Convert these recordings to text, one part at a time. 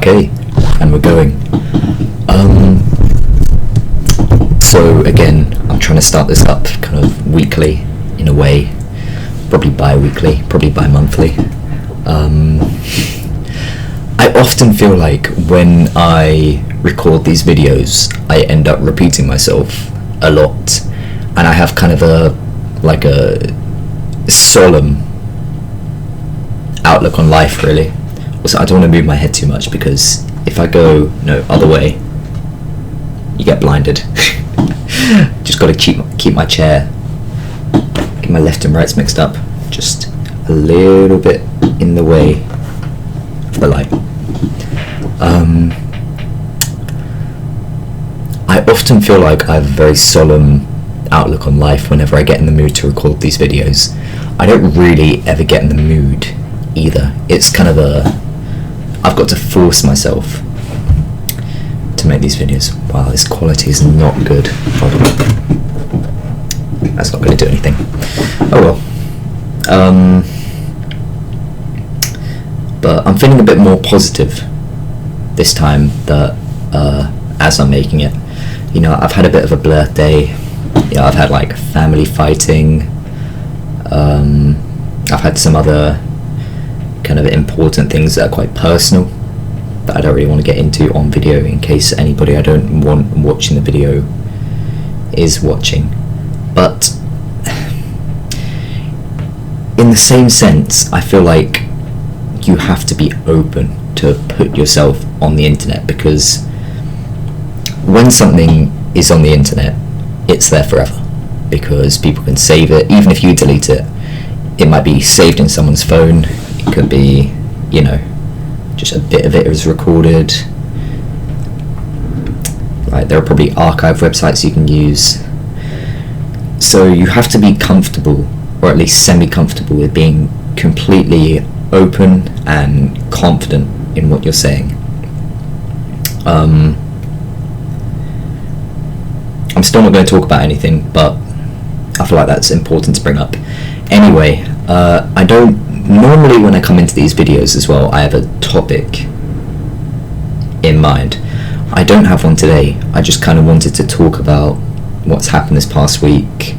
Okay, and we're going. So again, I'm trying to start this up kind of weekly in a way, probably bi-weekly, probably bi-monthly. I often feel like when I record these videos, I end up repeating myself a lot, and I have kind of a solemn outlook on life, really. Also, I don't want to move my head too much, because if I go other way, you get blinded. Just got to keep my chair, get my left and rights mixed up, just a little bit in the way of the light. I often feel like I have a very solemn outlook on life whenever I get in the mood to record these videos. I don't really ever get in the mood either. It's kind of I've got to force myself to make these videos. Wow, this quality is not good. Hold on. That's not going to do anything. Oh well. But I'm feeling a bit more positive this time that as I'm making it. I've had a bit of a blur day. I've had like family fighting. I've had some other kind of important things that are quite personal that I don't really want to get into on video, in case anybody I don't want watching the video is watching. But in the same sense, I feel like you have to be open to put yourself on the internet, because when something is on the internet, it's there forever, because people can save it. Even if you delete it, it might be saved in someone's phone. It could be, just a bit of it is recorded. Right, there are probably archive websites you can use. So you have to be comfortable, or at least semi-comfortable, with being completely open and confident in what you're saying. I'm still not going to talk about anything, but I feel like that's important to bring up. Anyway, I don't normally, when I come into these videos as well, I have a topic in mind. I don't have one today. I just kind of wanted to talk about what's happened this past week,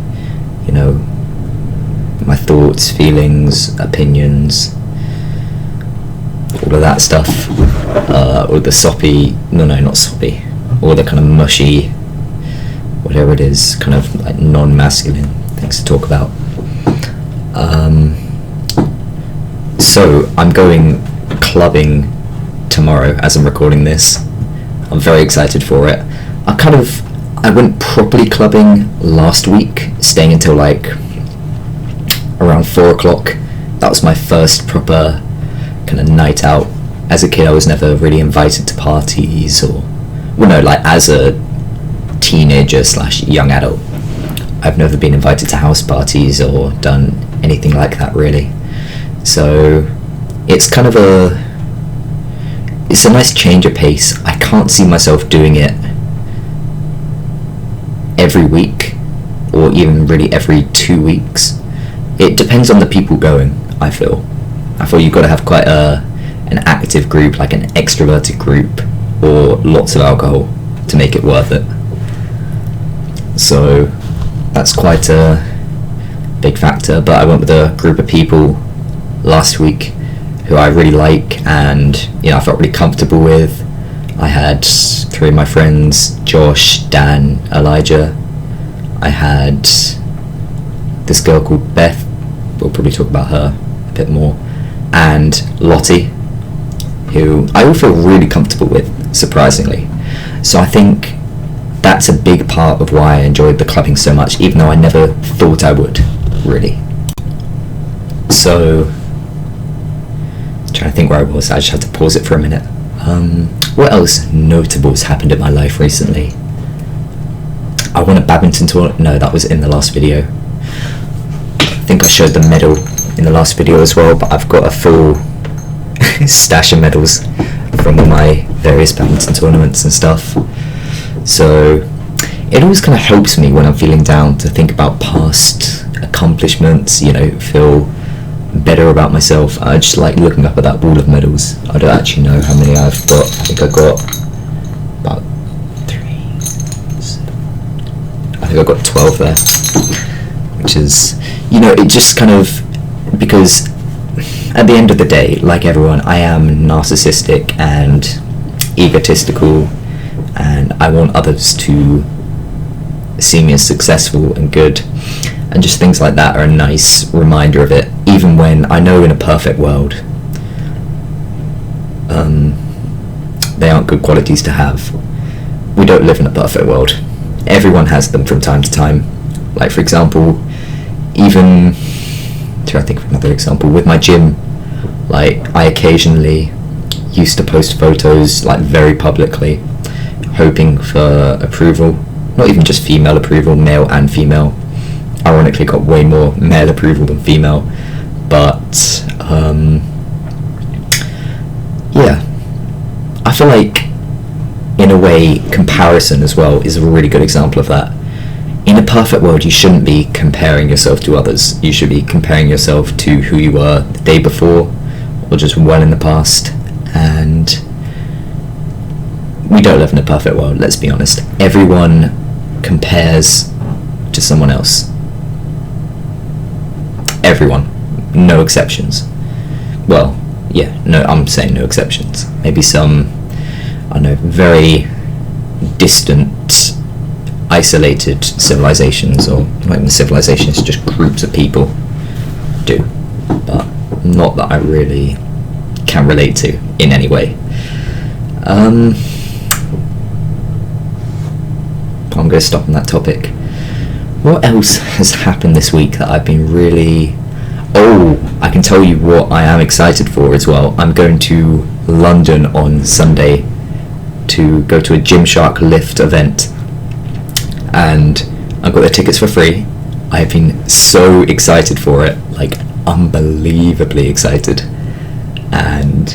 my thoughts, feelings, opinions, all of that stuff, or the soppy, not soppy, or the kind of mushy, whatever it is, kind of like non-masculine things to talk about. So I'm going clubbing tomorrow as I'm recording this. I'm very excited for it. I went properly clubbing last week, staying until like around 4 o'clock. That was my first proper kind of night out. As a kid, I was never really invited to parties, or as a teenager / young adult, I've never been invited to house parties or done anything like that, really. So it's kind of it's a nice change of pace. I can't see myself doing it every week, or even really every 2 weeks. It depends on the people going, I feel you've got to have quite an active group, like an extroverted group, or lots of alcohol to make it worth it. So that's quite a big factor. But I went with a group of people last week who I really like, and I felt really comfortable with. I had 3 of my friends: Josh, Dan, Elijah. I had this girl called Beth, we'll probably talk about her a bit more, and Lottie, who I all feel really comfortable with, surprisingly. So I think that's a big part of why I enjoyed the clubbing so much, even though I never thought I would, really. So, trying to think where I was. I just had to pause it for a minute. What else notable has happened in my life recently? I won a badminton tournament. No, that was in the last video. I think I showed the medal in the last video as well, but I've got a full stash of medals from all my various badminton tournaments and stuff. So it always kind of helps me when I'm feeling down to think about past accomplishments, feel better about myself. I just like looking up at that wall of medals. I don't actually know how many I've got. I think I got about 3, 7, I think I got 12 there, which is, you know, it just kind of, because at the end of the day, like everyone, I am narcissistic and egotistical, and I want others to see me as successful and good, and just things like that are a nice reminder of it, even when I know in a perfect world they aren't good qualities to have. We don't live in a perfect world. Everyone has them from time to time. Like, for example, even to I think of another example with my gym, like I occasionally used to post photos like very publicly, hoping for approval. Not even just female approval, male and female. Ironically got way more male approval than female, but yeah, I feel like in a way comparison as well is a really good example of that. In a perfect world, you shouldn't be comparing yourself to others. You should be comparing yourself to who you were the day before, or just well in the past. And we don't live in a perfect world, let's be honest. Everyone compares to someone else. Everyone. No exceptions. Well, yeah, no, I'm saying no exceptions. Maybe some, I don't know, very distant, isolated civilizations, or not even civilizations, just groups of people do, but not that I really can relate to in any way. I'm going to stop on that topic. What else has happened this week that I've been really... Oh, I can tell you what I am excited for as well. I'm going to London on Sunday to go to a Gymshark lift event, and I've got the tickets for free. I've been so excited for it, like unbelievably excited, and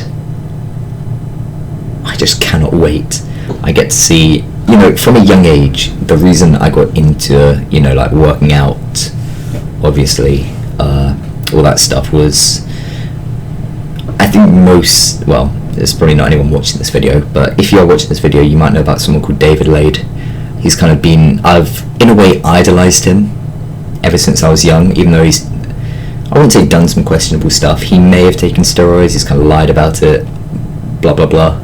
I just cannot wait. I get to see, you know, from a young age, the reason I got into, you know, like working out, obviously, all that stuff was, I think most, well, there's probably not anyone watching this video, but if you are watching this video, you might know about someone called David Lade. He's kind of been, I've in a way idolized him ever since I was young, even though he's, I wouldn't say done some questionable stuff. He may have taken steroids, he's kind of lied about it, blah blah blah,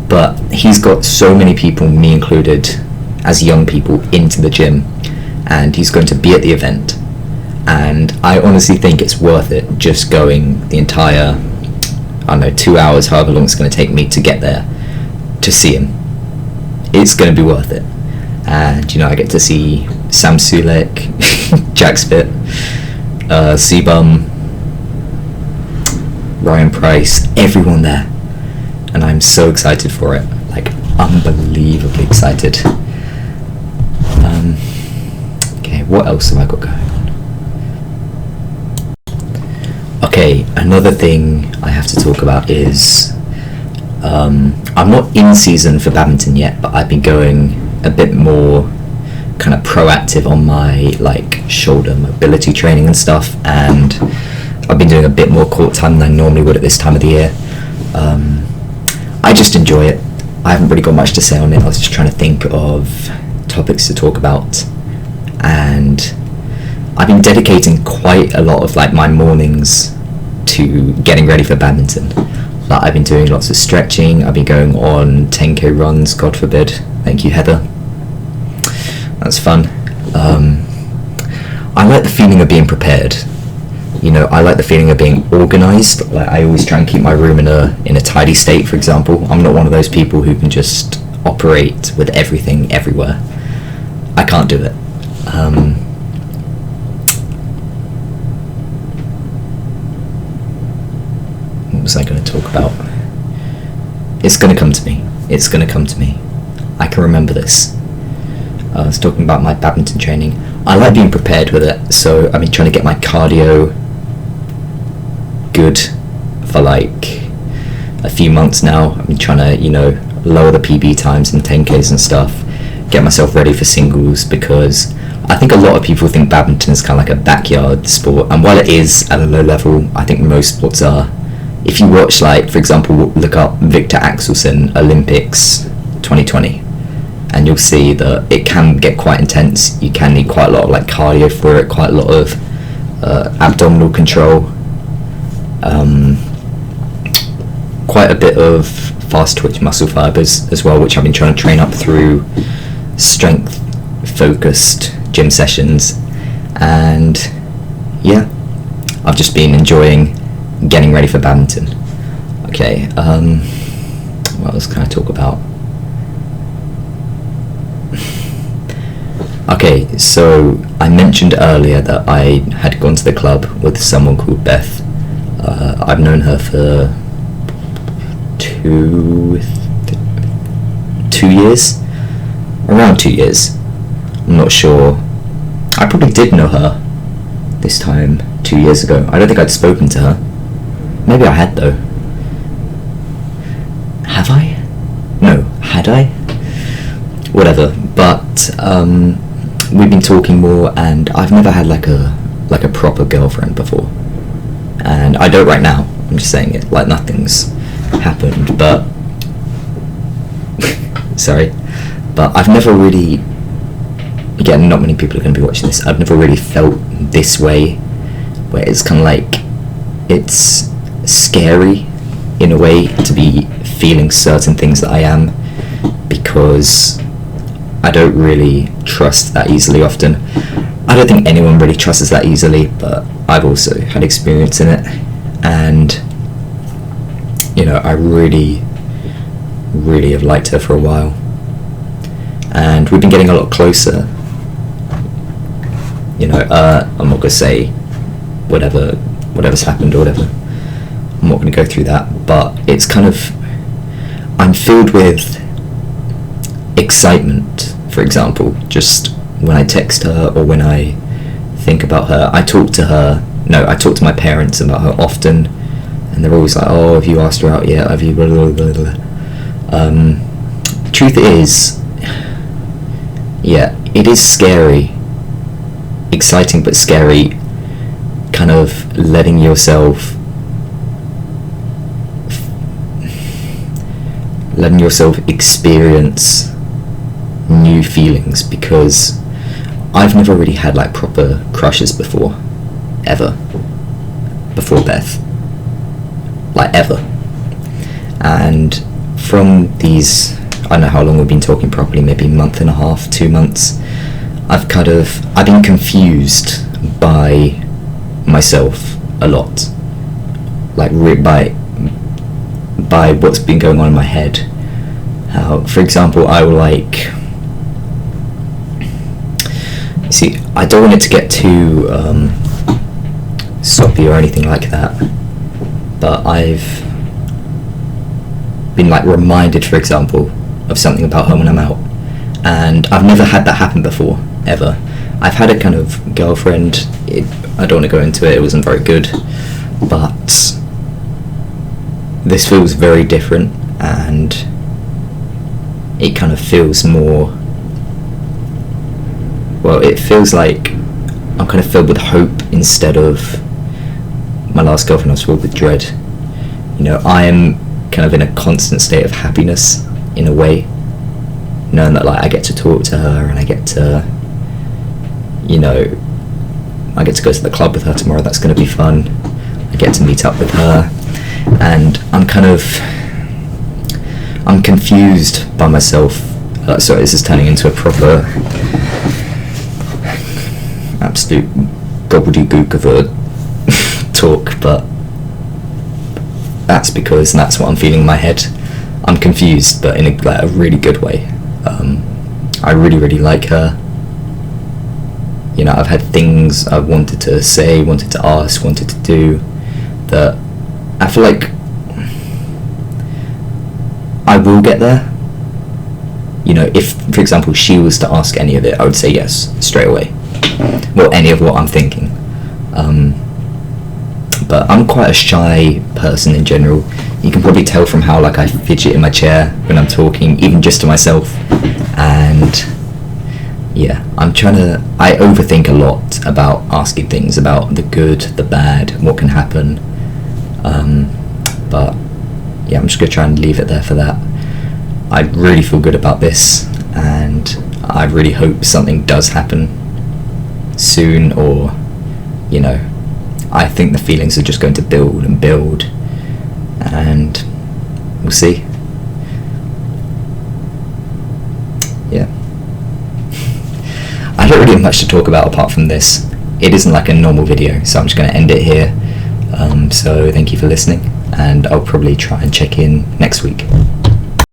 but he's got so many people, me included, as young people into the gym, and he's going to be at the event, and I honestly think it's worth it just going the entire, I don't know, 2 hours, however long it's going to take me to get there to see him. It's going to be worth it. And, you know, I get to see Sam Sulek, Jack Spit, C-Bum, Ryan Price, everyone there. And I'm so excited for it. Like, unbelievably excited. Okay, what else have I got going on? Okay, another thing I have to talk about is I'm not in season for badminton yet, but I've been going a bit more kind of proactive on my like shoulder mobility training and stuff, and I've been doing a bit more court time than I normally would at this time of the year. I just enjoy it. I haven't really got much to say on it. I was just trying to think of topics to talk about, and I've been dedicating quite a lot of like my mornings to getting ready for badminton. Like, I've been doing lots of stretching, I've been going on 10k runs, God forbid. Thank you, Heather. That's fun. I like the feeling of being prepared. You know, I like the feeling of being organised. Like, I always try and keep my room in a tidy state, for example. I'm not one of those people who can just operate with everything everywhere. I can't do it. What was I going to talk about? It's going to come to me. It's going to come to me. I can remember this. I was talking about my badminton training. I like being prepared with it, so I've been trying to get my cardio good for like a few months now. I've been trying to, you know, lower the PB times and 10Ks and stuff, get myself ready for singles, because I think a lot of people think badminton is kind of like a backyard sport, and while it is at a low level, I think most sports are. If you watch, like, for example, look up Victor Axelsen Olympics 2020, and you'll see that it can get quite intense. You can need quite a lot of like cardio for it, quite a lot of abdominal control, quite a bit of fast twitch muscle fibers as well, which I've been trying to train up through strength focused gym sessions. And yeah, I've just been enjoying getting ready for badminton. Okay, what else can I talk about? Okay, so I mentioned earlier that I had gone to the club with someone called Beth. I've known her for 2 years? Around 2 years. I'm not sure. I probably did know her this time 2 years ago. I don't think I'd spoken to her. Maybe I had, though. Have I? No, had I? Whatever. But we've been talking more, and I've never had like a proper girlfriend before, and I don't right now. I'm just saying it like nothing's happened, but sorry, but I've never really, again, not many people are going to be watching this, I've never really felt this way, where it's kind of like, it's scary in a way to be feeling certain things that I am, because I don't really trust that easily often. I don't think anyone really trusts that easily, but I've also had experience in it, and you know, I really have liked her for a while, and we've been getting a lot closer. You know, I'm not gonna say whatever's happened or whatever. I'm not gonna go through that, but it's kind of, I'm filled with excitement, for example, just when I text her or when I think about her. I talk to my parents about her often, and they're always like, oh, have you asked her out yet, have you blah, blah, blah, blah. The truth is, yeah, it is scary, exciting but scary, kind of letting yourself experience new feelings, because I've never really had like proper crushes before, ever, before Beth, like ever. And from these, I don't know how long we've been talking properly, maybe a month and a half, 2 months, I've been confused by myself a lot, like by what's been going on in my head. How, for example, I will like, see, I don't want it to get too soppy or anything like that, but I've been like reminded, for example, of something about her when I'm out, and I've never had that happen before, ever. I've had a kind of girlfriend, I don't want to go into it, it wasn't very good, but this feels very different, and it kind of feels more, well, it feels like I'm kind of filled with hope instead of my last girlfriend. I was filled with dread. You know, I am kind of in a constant state of happiness in a way, knowing that like I get to talk to her, and I get to, you know, I get to go to the club with her tomorrow. That's going to be fun. I get to meet up with her, and I'm confused by myself. Sorry, this is turning into a proper absolute gobbledygook of a talk, but that's because that's what I'm feeling in my head. I'm confused, but in a really good way. I really like her. You know, I've had things I wanted to say, wanted to ask, wanted to do, that I feel like I will get there. You know, if, for example, she was to ask any of it, I would say yes, straight away. Well, any of what I'm thinking. But I'm quite a shy person in general. You can probably tell from how like I fidget in my chair when I'm talking, even just to myself. And yeah, I overthink a lot about asking things about the good, the bad, what can happen. But yeah, I'm just gonna try and leave it there for that. I really feel good about this, and I really hope something does happen soon, or, you know, I think the feelings are just going to build and build, and we'll see. Yeah. I don't really have much to talk about apart from this. It isn't like a normal video, so I'm just going to end it here. So thank you for listening, and I'll probably try and check in next week.